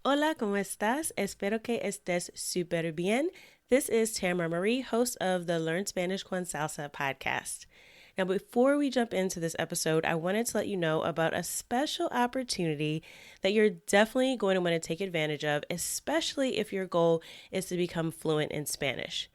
Hola, ¿cómo estás? Espero que estés súper bien. This is Tamara Marie, host of the Learn Spanish con Salsa podcast. Now, before we jump into this episode, I wanted to let you know about a special opportunity that you're definitely going to want to take advantage of, especially if your goal is to become fluent in Spanish.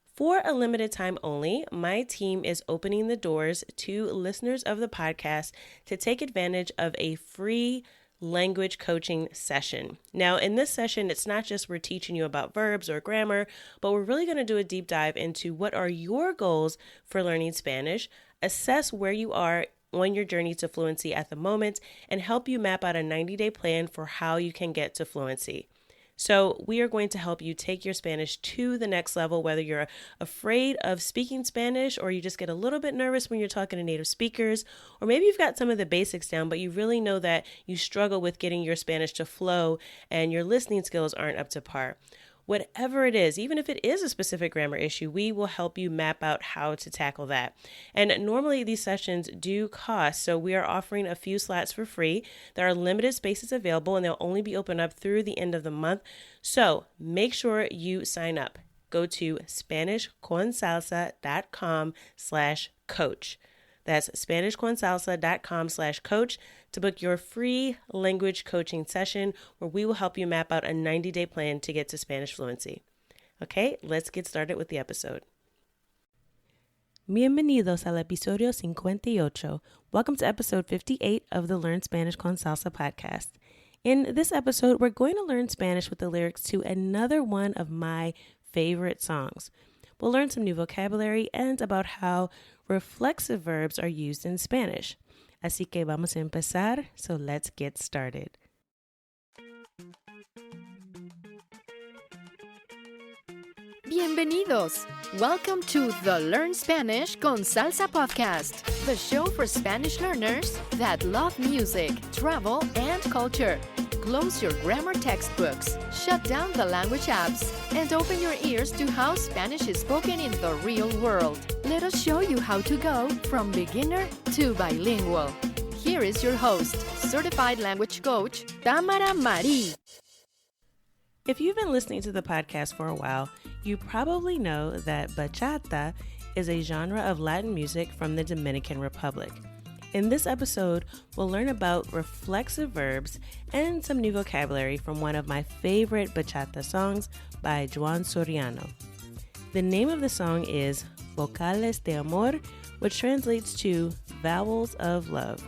For a limited time only, my team is opening the doors to listeners of the podcast to take advantage of a free language coaching session. Now, in this session, it's not just we're teaching you about verbs or grammar, but we're really going to do a deep dive into what are your goals for learning Spanish, assess where you are on your journey to fluency at the moment, and help you map out a 90-day plan for how you can get to fluency. So we are going to help you take your Spanish to the next level, whether you're afraid of speaking Spanish or you just get a little bit nervous when you're talking to native speakers, or maybe you've got some of the basics down, but you really know that you struggle with getting your Spanish to flow and your listening skills aren't up to par. Whatever it is, even if it is a specific grammar issue, we will help you map out how to tackle that. And normally these sessions do cost, so we are offering a few slots for free. There are limited spaces available and they'll only be open up through the end of the month. So make sure you sign up. Go to SpanishConSalsa.com/coach. That's SpanishConSalsa.com/coach to book your free language coaching session where we will help you map out a 90-day plan to get to Spanish fluency. Okay, let's get started with the episode. Bienvenidos al episodio 58. Welcome to episode 58 of the Learn Spanish con Salsa podcast. In this episode, we're going to learn Spanish with the lyrics to another one of my favorite songs. We'll learn some new vocabulary and about how reflexive verbs are used in Spanish. Así que vamos a empezar, so let's get started. Bienvenidos! Welcome to the Learn Spanish con Salsa podcast, the show for Spanish learners that love music, travel, and culture. Close your grammar textbooks, shut down the language apps, and open your ears to how Spanish is spoken in the real world. Let us show you how to go from beginner to bilingual. Here is your host, certified language coach, Tamara Marie. If you've been listening to the podcast for a while, you probably know that bachata is a genre of Latin music from the Dominican Republic. In this episode, we'll learn about reflexive verbs and some new vocabulary from one of my favorite bachata songs by Joan Soriano. The name of the song is Vowels de Amor, which translates to Vowels of Love.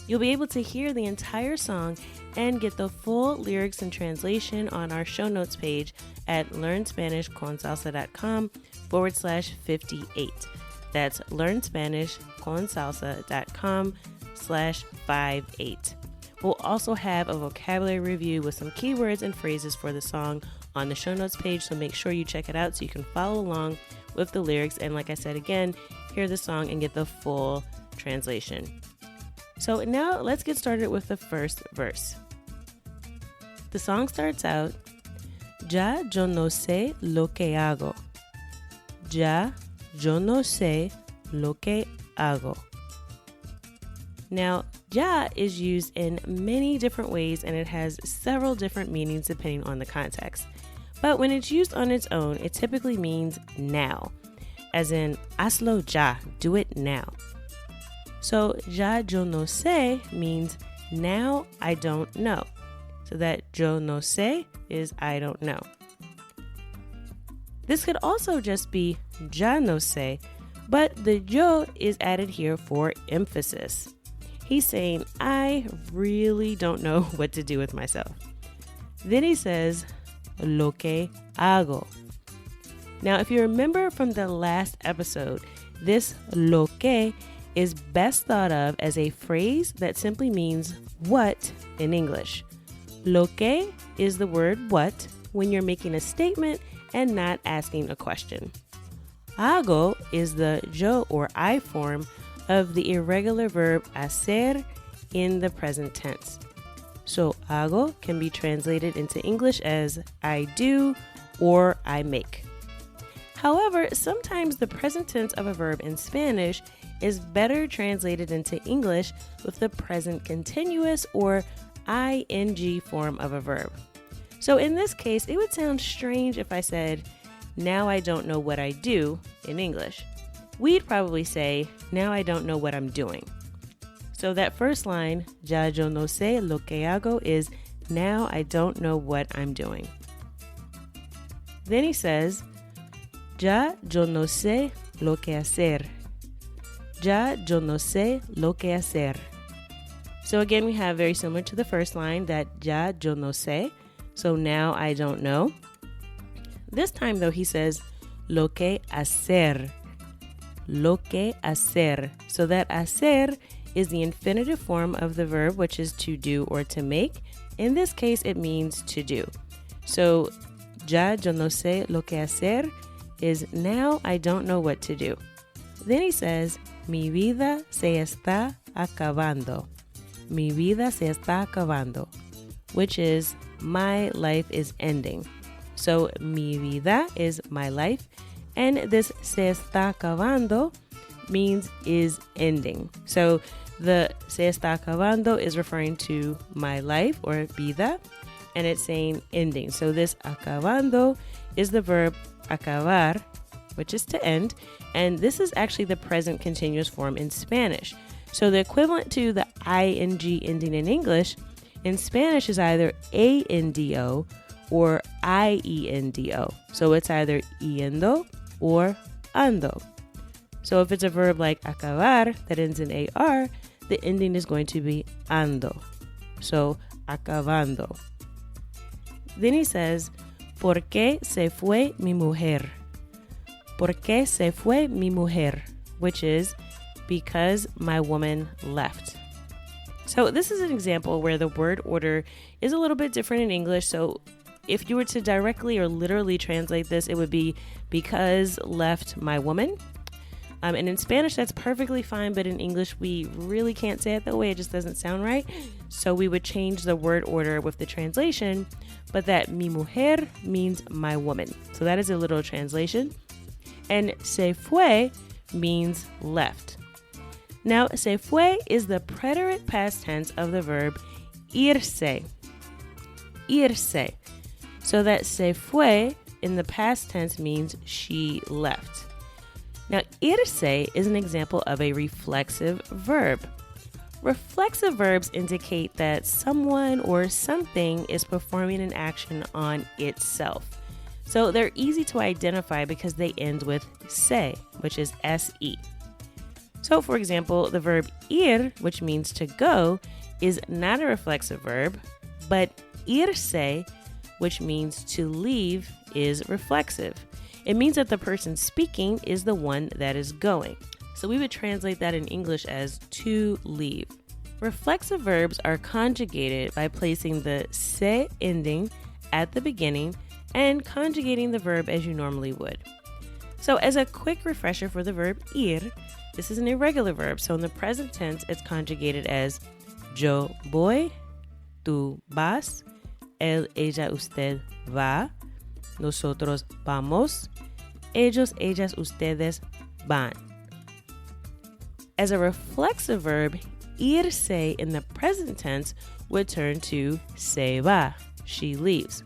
You'll be able to hear the entire song and get the full lyrics and translation on our show notes page at learnspanishconsalsa.com/58. That's learnspanishconsalsa.com/58. We'll also have a vocabulary review with some keywords and phrases for the song on the show notes page, so make sure you check it out so you can follow along with the lyrics and, like I said again, hear the song and get the full translation. So now let's get started with the first verse. The song starts out, Ya yo no sé lo que hago. Ya yo no sé lo que hago. Now, ya is used in many different ways and it has several different meanings depending on the context. But when it's used on its own, it typically means now, as in hazlo ya, do it now. So, ya yo no sé means now I don't know. So that yo no sé is I don't know. This could also just be ya no sé, but the yo is added here for emphasis. He's saying, I really don't know what to do with myself. Then he says, lo que hago. Now, if you remember from the last episode, this lo que is best thought of as a phrase that simply means what in English. Lo que is the word what when you're making a statement and not asking a question. Hago is the yo or I form of the irregular verb hacer in the present tense. So hago can be translated into English as I do or I make. However, sometimes the present tense of a verb in Spanish is better translated into English with the present continuous or ing form of a verb. So in this case, it would sound strange if I said, now I don't know what I do in English. We'd probably say, now I don't know what I'm doing. So that first line, ya yo no sé lo que hago, is now I don't know what I'm doing. Then he says, ya yo no sé lo que hacer. Ya yo no sé lo que hacer. So again, we have very similar to the first line, that ya yo no sé. So now I don't know. This time though, he says, lo que hacer. Lo que hacer. So that hacer is the infinitive form of the verb, which is to do or to make. In this case, it means to do. So, ya yo no sé lo que hacer is now I don't know what to do. Then he says, mi vida se está acabando. Mi vida se está acabando, which is my life is ending. So, mi vida is my life, and this se está acabando means is ending. So, the se está acabando is referring to my life or vida, and it's saying ending. So this acabando is the verb acabar, which is to end, and this is actually the present continuous form in Spanish. So the equivalent to the ing ending in English, in Spanish is either ando or iendo. So it's either yendo or ando. So if it's a verb like acabar that ends in ar, the ending is going to be ando. So, acabando. Then he says, ¿Por qué se fue mi mujer? ¿Por qué se fue mi mujer? Which is, because my woman left. So this is an example where the word order is a little bit different in English. So if you were to directly or literally translate this, it would be, because left my woman. And in Spanish, that's perfectly fine, but in English, we really can't say it that way. It just doesn't sound right. So we would change the word order with the translation, but that mi mujer means my woman. So that is a literal translation. And se fue means left. Now, se fue is the preterite past tense of the verb irse. Irse. So that se fue in the past tense means she left. Now, irse is an example of a reflexive verb. Reflexive verbs indicate that someone or something is performing an action on itself. So they're easy to identify because they end with se, which is se. So, for example, the verb ir, which means to go, is not a reflexive verb, but irse, which means to leave, is reflexive. It means that the person speaking is the one that is going. So we would translate that in English as to leave. Reflexive verbs are conjugated by placing the se ending at the beginning and conjugating the verb as you normally would. So as a quick refresher for the verb ir, this is an irregular verb. So in the present tense, it's conjugated as yo voy, tú vas, él, ella, usted va, nosotros vamos, ellos, ellas, ustedes van. As a reflexive verb, irse in the present tense would turn to se va, she leaves.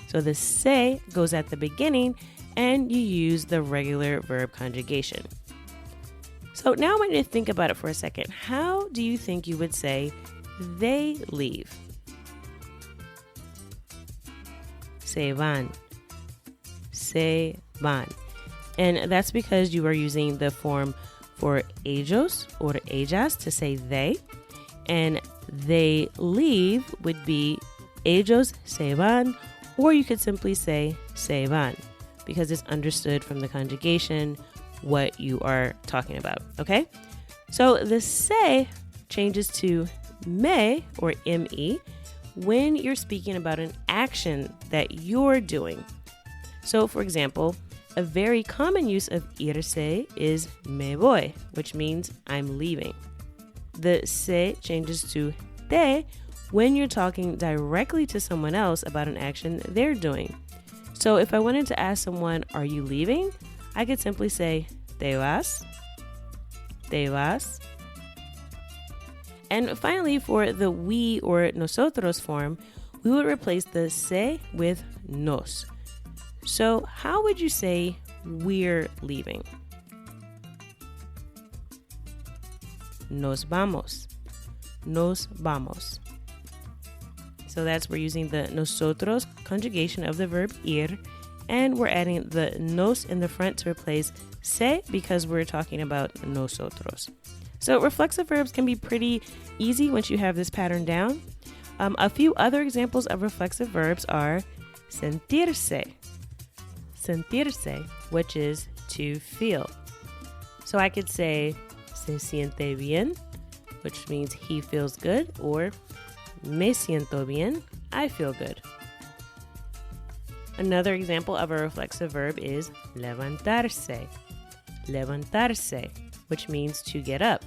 So the se goes at the beginning and you use the regular verb conjugation. So now I want you to think about it for a second. How do you think you would say they leave? Se van. Se van. And that's because you are using the form for ellos or ellas to say they. And they leave would be ellos se van, or you could simply say se van because it's understood from the conjugation what you are talking about, okay? So the se changes to me or me when you're speaking about an action that you're doing. So for example, a very common use of irse is me voy, which means I'm leaving. The se changes to te when you're talking directly to someone else about an action they're doing. So if I wanted to ask someone, are you leaving? I could simply say, te vas, te vas. And finally, for the we or nosotros form, we would replace the se with nos. So how would you say we're leaving? Nos vamos. Nos vamos. So we're using the nosotros conjugation of the verb ir, and we're adding the nos in the front to replace se because we're talking about nosotros. So reflexive verbs can be pretty easy once you have this pattern down. A few other examples of reflexive verbs are sentirse. Sentirse, which is to feel. So I could say se siente bien, which means he feels good, or me siento bien, I feel good. Another example of a reflexive verb is levantarse. Levantarse, which means to get up.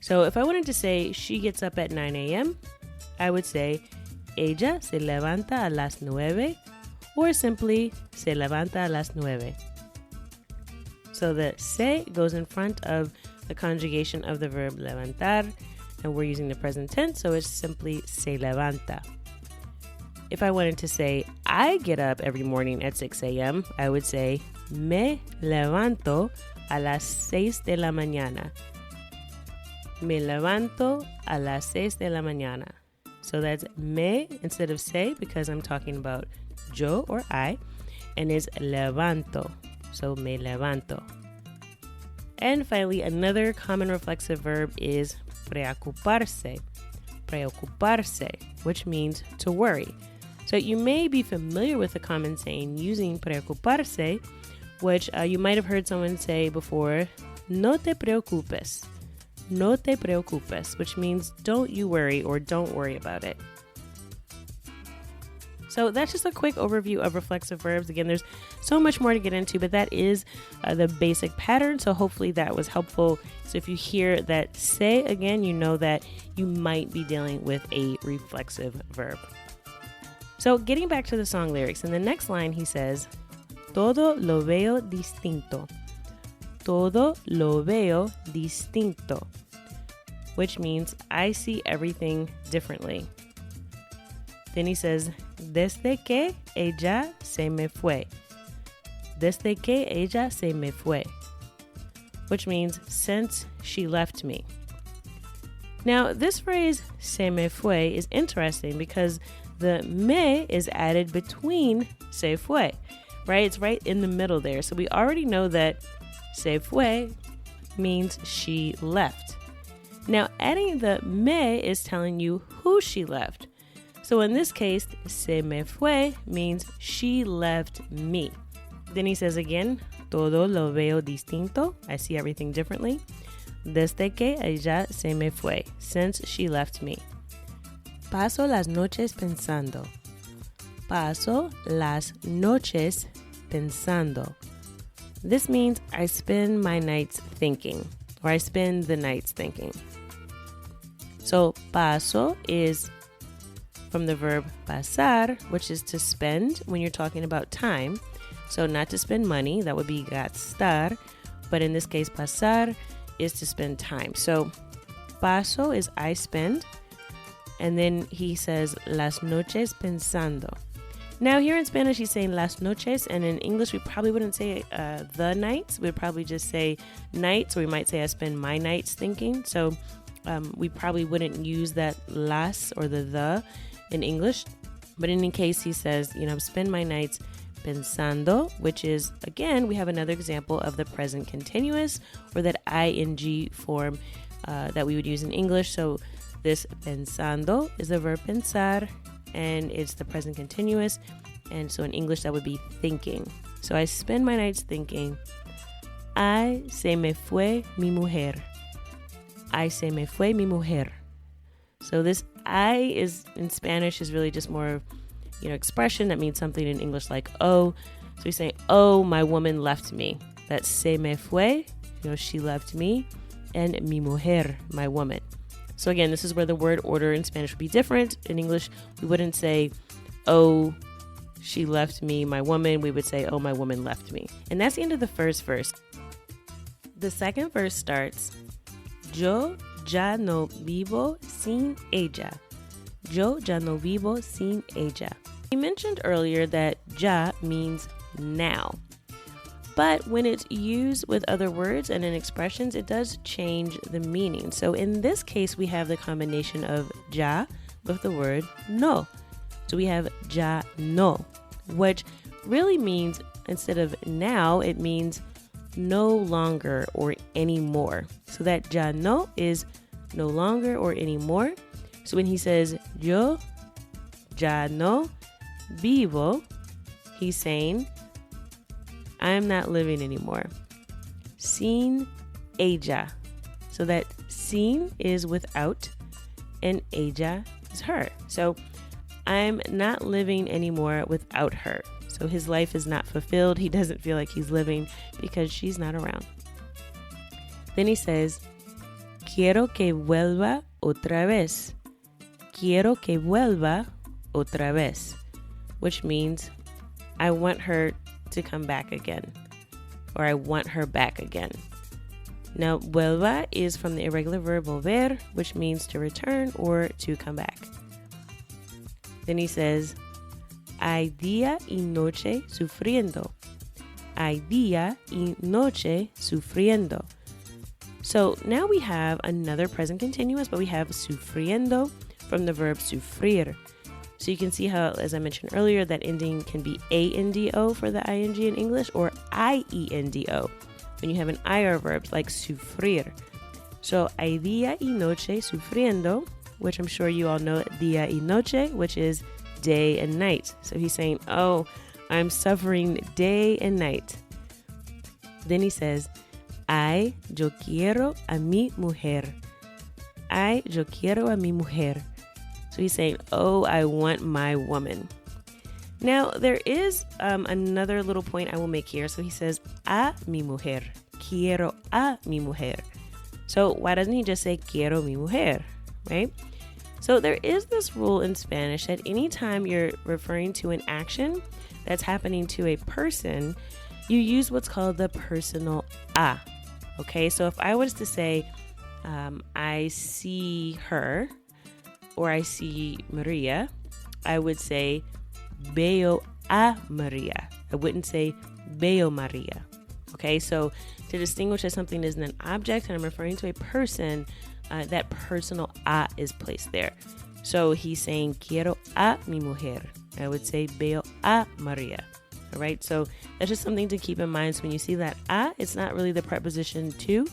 So if I wanted to say she gets up at 9 a.m., I would say ella se levanta a las 9, or simply se levanta a las 9. So the se goes in front of the conjugation of the verb levantar, and we're using the present tense, so it's simply se levanta. If I wanted to say I get up every morning at 6 a.m., I would say me levanto a las 6 de la mañana. Me levanto a las 6 de la mañana. So that's me instead of se because I'm talking about yo or I, and is levanto. So me levanto. And finally, another common reflexive verb is preocuparse. Preocuparse, which means to worry. So you may be familiar with the common saying using preocuparse, which you might have heard someone say before, no te preocupes. No te preocupes, which means don't you worry or don't worry about it. So that's just a quick overview of reflexive verbs. Again, there's so much more to get into, but that is the basic pattern. So hopefully that was helpful. So if you hear that say again, you know that you might be dealing with a reflexive verb. So getting back to the song lyrics, in the next line he says, todo lo veo distinto. Todo lo veo distinto, which means I see everything differently. Then he says, desde que ella se me fue. Desde que ella se me fue, which means since she left me. Now, this phrase, se me fue, is interesting because the me is added between se fue, right? It's right in the middle there. So we already know that se fue means she left. Now, adding the me is telling you who she left. So in this case, se me fue means she left me. Then he says again, todo lo veo distinto. I see everything differently. Desde que ella se me fue, since she left me. Paso las noches pensando. Paso las noches pensando. This means I spend my nights thinking, or I spend the nights thinking. So paso is from the verb pasar, which is to spend when you're talking about time. So not to spend money, that would be gastar, but in this case pasar is to spend time. So paso is I spend, and then he says las noches pensando. Now here in Spanish he's saying las noches, and in English we probably wouldn't say the nights. We'd probably just say nights, or we might say I spend my nights thinking. So we probably wouldn't use that las or the in English. But in any case, he says, spend my nights pensando, which is, again, we have another example of the present continuous, or that ing form that we would use in English. So this pensando is the verb pensar, and it's the present continuous. And so in English, that would be thinking. So I spend my nights thinking, ay, se me fue mi mujer. Ay, se me fue mi mujer. So this I is in Spanish is really just more, expression that means something in English like oh. So we say, oh, my woman left me. That's se me fue, she left me, and mi mujer, my woman. So again, this is where the word order in Spanish would be different. In English, we wouldn't say, oh, she left me, my woman. We would say, oh, my woman left me. And that's the end of the first verse. The second verse starts, yo ya no vivo sin ella. Yo ya no vivo sin ella. We mentioned earlier that ya means now. But when it's used with other words and in expressions, it does change the meaning. So in this case, we have the combination of ya with the word no. So we have ya no, which really means instead of now, it means no longer or anymore. So that ya no is no longer or anymore. So when he says yo ya no vivo, he's saying I'm not living anymore. Sin ella. So that sin is without and ella is her. So I'm not living anymore without her. So his life is not fulfilled. He doesn't feel like he's living because she's not around. Then he says, quiero que vuelva otra vez. Quiero que vuelva otra vez. Which means I want her to come back again, or I want her back again. Now, vuelva is from the irregular verb volver, which means to return or to come back. Then he says, hay día y noche sufriendo. Hay día y noche sufriendo. So now we have another present continuous, but we have sufriendo from the verb sufrir. So you can see how, as I mentioned earlier, that ending can be A-N-D-O for the ing in English or I-E-N-D-O when you have an IR verb like sufrir. So, hay día y noche sufriendo, which I'm sure you all know día y noche, which is day and night. So he's saying, oh, I'm suffering day and night. Then he says, ay, yo quiero a mi mujer. Ay, yo quiero a mi mujer. So he's saying, oh, I want my woman. Now, there is another little point I will make here. So he says, a mi mujer. Quiero a mi mujer. So why doesn't he just say, quiero mi mujer, right? So there is this rule in Spanish that anytime you're referring to an action that's happening to a person, you use what's called the personal a. Okay, so if I was to say, I see her, or I see Maria, I would say veo a Maria. I wouldn't say veo Maria. Okay, so to distinguish that something isn't an object and I'm referring to a person, that personal a is placed there. So he's saying quiero a mi mujer. I would say veo a Maria. All right, so that's just something to keep in mind. So when you see that a, it's not really the preposition to,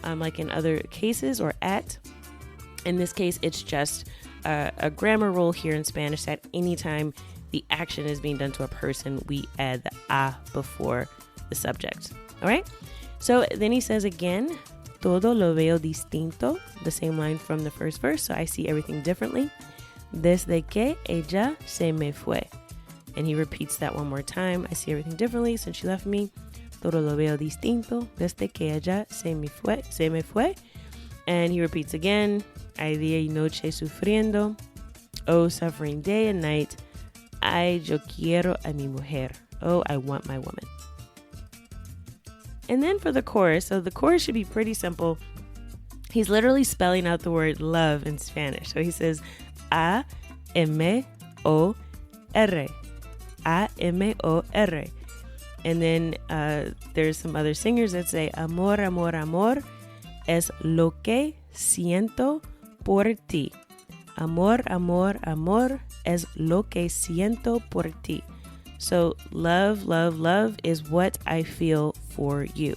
like in other cases, or at. In this case, it's just a grammar rule here in Spanish that anytime the action is being done to a person, we add the a before the subject. All right? So then he says again, todo lo veo distinto, the same line from the first verse. So I see everything differently. Desde que ella se me fue. And he repeats that one more time. I see everything differently since she left me. Todo lo veo distinto, desde que ella se me fue. And he repeats again, hay día y noche sufriendo, oh, suffering day and night. Ay, yo quiero a mi mujer. Oh, I want my woman. And then for the chorus, so the chorus should be pretty simple. He's literally spelling out the word love in Spanish. So he says, A-M-O-R. A-M-O-R. And then there's some other singers that say, amor, amor, amor es lo que siento por ti. Amor, amor, amor es lo que siento por ti. So love, love, love is what I feel for you.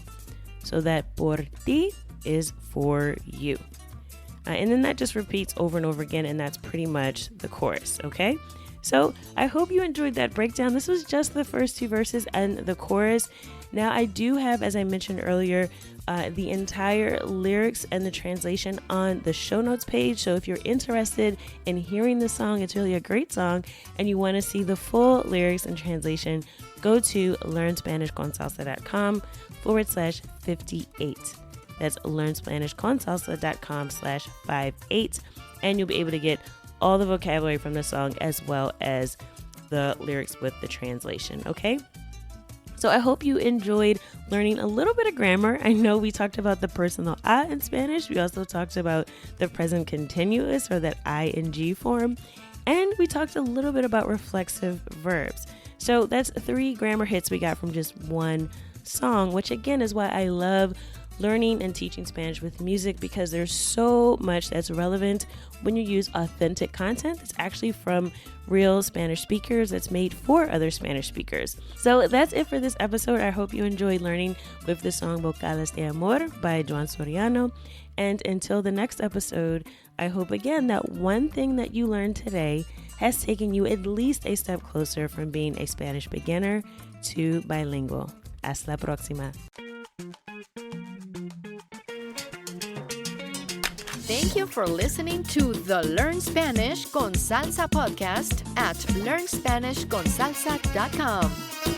So that por ti is for you. And then that just repeats over and over again, and that's pretty much the chorus, okay? So I hope you enjoyed that breakdown. This was just the first two verses and the chorus. Now I do have, as I mentioned earlier, the entire lyrics and the translation on the show notes page. So if you're interested in hearing the song, it's really a great song, and you want to see the full lyrics and translation, go to learnspanishconsalsa.com/58. That's learnspanishconsalsa.com/58. And you'll be able to get all the vocabulary from the song as well as the lyrics with the translation, okay? So I hope you enjoyed learning a little bit of grammar. I know we talked about the personal a in Spanish. We also talked about the present continuous, or that ing form. And we talked a little bit about reflexive verbs. So that's 3 grammar hits we got from just one song, which again is why I love learning and teaching Spanish with music, because there's so much that's relevant when you use authentic content that's actually from real Spanish speakers, that's made for other Spanish speakers. So that's it for this episode. I hope you enjoyed learning with the song Vocales de Amor by Joan Soriano. And until the next episode, I hope again that one thing that you learned today has taken you at least a step closer from being a Spanish beginner to bilingual. Hasta la próxima. Thank you for listening to the Learn Spanish con Salsa podcast at learnspanishconsalsa.com.